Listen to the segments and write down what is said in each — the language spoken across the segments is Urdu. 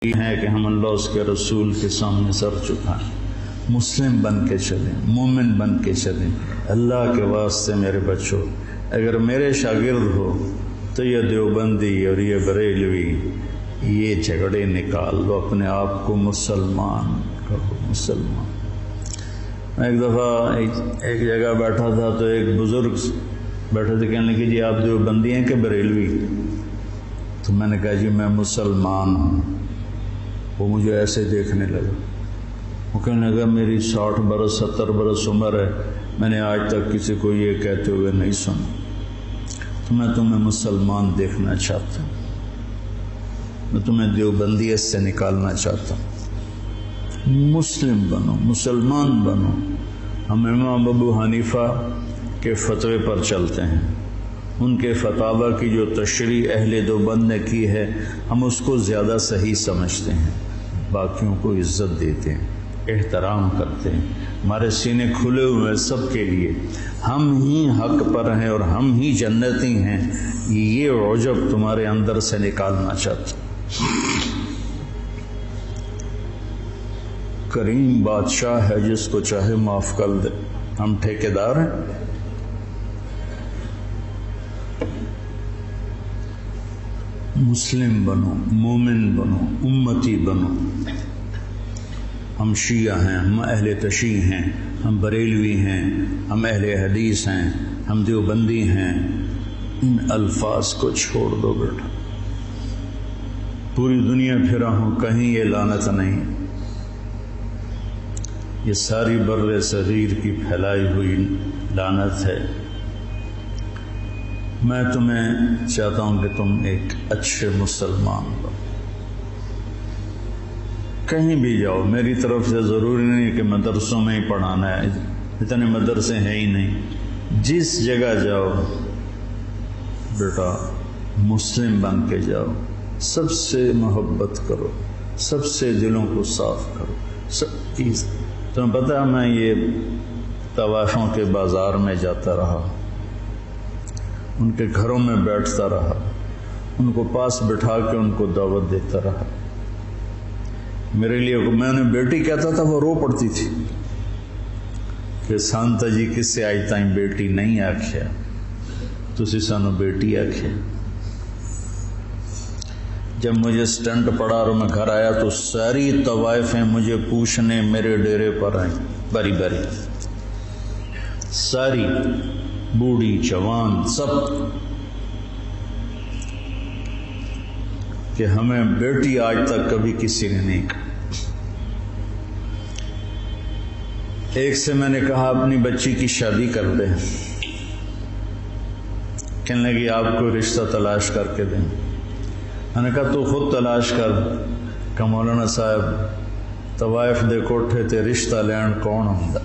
ہے کہ ہم اللہ اس کے رسول کے سامنے سر جھکائیں، مسلم بن کے چلیں، مومن بن کے چلیں۔ اللہ کے واسطے میرے بچوں، اگر میرے شاگرد ہو تو یہ دیوبندی اور یہ بریلوی یہ جھگڑے نکال دو، اپنے آپ کو مسلمان کرو، مسلمان۔ میں ایک دفعہ ایک جگہ بیٹھا تھا تو ایک بزرگ بیٹھے تھے، کہنے لگے جی آپ دیوبندی ہیں کہ بریلوی؟ تو میں نے کہا جی میں مسلمان ہوں۔ وہ مجھے ایسے دیکھنے لگا، وہ کہنے لگا میری 60 برس 70 برس عمر ہے، میں نے آج تک کسی کو یہ کہتے ہوئے نہیں سنا، تو میں تمہیں مسلمان دیکھنا چاہتا ہوں، میں تمہیں دیوبندیت سے نکالنا چاہتا ہوں۔ مسلم بنو، مسلمان بنو۔ ہم امام ابو حنیفہ کے فتوے پر چلتے ہیں، ان کے فتاوی کی جو تشریح اہل دیوبند نے کی ہے ہم اس کو زیادہ صحیح سمجھتے ہیں، باقیوں کو عزت دیتے ہیں، احترام کرتے ہیں، ہمارے سینے کھلے ہوئے سب کے لیے، ہم ہی حق پر ہیں اور ہم ہی جنتی ہیں، یہ عجب تمہارے اندر سے نکالنا چاہتا ہوں۔ کریم بادشاہ ہے، جس کو چاہے معاف کر دے، ہم ٹھیکیدار ہیں۔ مسلم بنو، مومن بنو، امتی بنو۔ ہم شیعہ ہیں، ہم اہل تشیع ہیں، ہم بریلوی ہیں، ہم اہل حدیث ہیں، ہم دیوبندی ہیں، ان الفاظ کو چھوڑ دو بیٹا۔ پوری دنیا پھرا ہوں، کہیں یہ لعنت نہیں، یہ ساری بر صغیر کی پھیلائی ہوئی لعنت ہے۔ میں تمہیں چاہتا ہوں کہ تم ایک اچھے مسلمان بنو، کہیں بھی جاؤ، میری طرف سے ضروری نہیں کہ مدرسوں میں ہی پڑھانا ہے، اتنے مدرسے ہیں ہی نہیں، جس جگہ جاؤ بیٹا مسلم بن کے جاؤ، سب سے محبت کرو، سب سے دلوں کو صاف کرو، سب چیز۔ تمہیں پتہ ہے میں یہ طوائفوں کے بازار میں جاتا رہا، ان کے گھروں میں بیٹھتا رہا، ان کو پاس بٹھا کے ان کو دعوت دیتا رہا۔ میرے لیے میں انہیں بیٹی کہتا تھا، وہ رو پڑتی تھی کہ سانتا جی کس سے آج تائیں بیٹی نہیں آکھیا، تسی سانو بیٹی آکھیا۔ جب مجھے سٹنٹ پڑا اور میں گھر آیا تو ساری طوائفیں مجھے پوچھنے میرے ڈیرے پر آئیں، باری باری، ساری، بوڑھی جوان سب، کہ ہمیں بیٹی آج تک کبھی کسی نے نہیں کہا۔ ایک سے میں نے کہا اپنی بچی کی شادی کر دیں، کہنے لگی آپ کو رشتہ تلاش کر کے دیں۔ میں نے کہا تو خود تلاش کر، کہ مولانا صاحب طوائف دے کوٹھے تے رشتہ لین کون ہوندا؟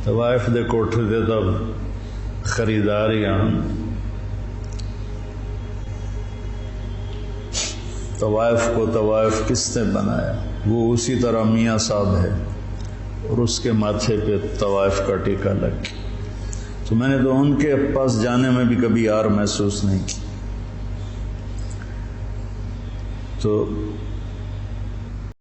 طوائف دے کوٹھے دے تب خریدار ہی آن۔ طوائف کو طوائف کس نے بنایا؟ وہ اسی طرح میاں صاحب ہے اور اس کے ماتھے پہ طوائف کا ٹیکہ لگ گیا۔ تو میں نے تو ان کے پاس جانے میں بھی کبھی یار محسوس نہیں کی۔ تو